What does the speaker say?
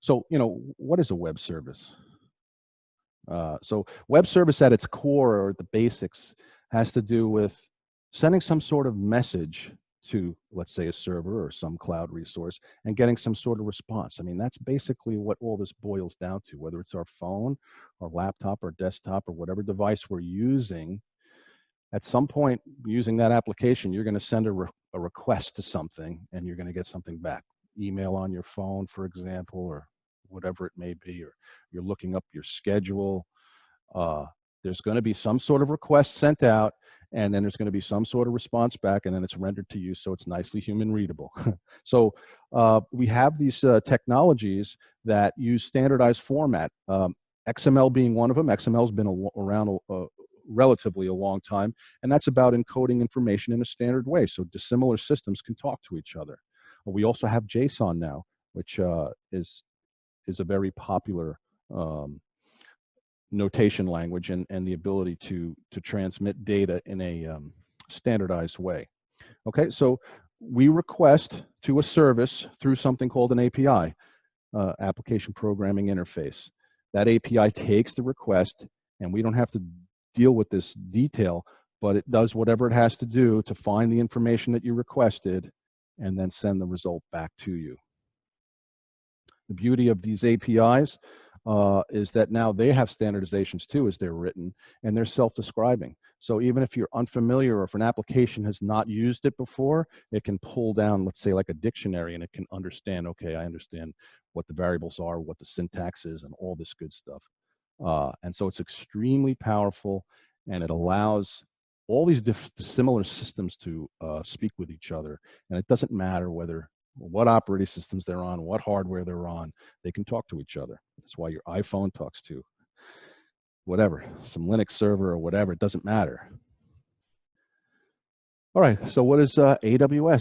So, what is a web service? So web service at its core, or the basics, has to do with sending some sort of message to, let's say, a server or some cloud resource, and getting some sort of response. I mean, that's basically what all this boils down to, whether it's our phone or laptop or desktop or whatever device we're using. At some point, using that application, you're going to send a request to something, and you're going to get something back. Email on your phone, for example, or whatever it may be, or you're looking up your schedule. uh, there's going to be some sort of request sent out, and then there's going to be some sort of response back, and then it's rendered to you so it's nicely human readable. So we have these technologies that use standardized format, XML being one of them. XML has been around relatively a long time, and that's about encoding information in a standard way so dissimilar systems can talk to each other. We also have JSON now, which is a very popular notation language, and the ability to transmit data in a standardized way. Okay, so we request to a service through something called an API, application programming interface. That API takes the request, and we don't have to deal with this detail, but it does whatever it has to do to find the information that you requested and then send the result back to you. The beauty of these APIs is that now they have standardizations too as they're written, and they're self-describing. So even if you're unfamiliar, or if an application has not used it before, it can pull down, let's say, like a dictionary, and it can understand, okay, I understand what the variables are, what the syntax is, and all this good stuff. And so it's extremely powerful, and it allows all these dissimilar systems to speak with each other. And it doesn't matter what operating systems they're on, what hardware they're on, they can talk to each other. That's why your iPhone talks to whatever, some Linux server or whatever, it doesn't matter. All right, so what is AWS?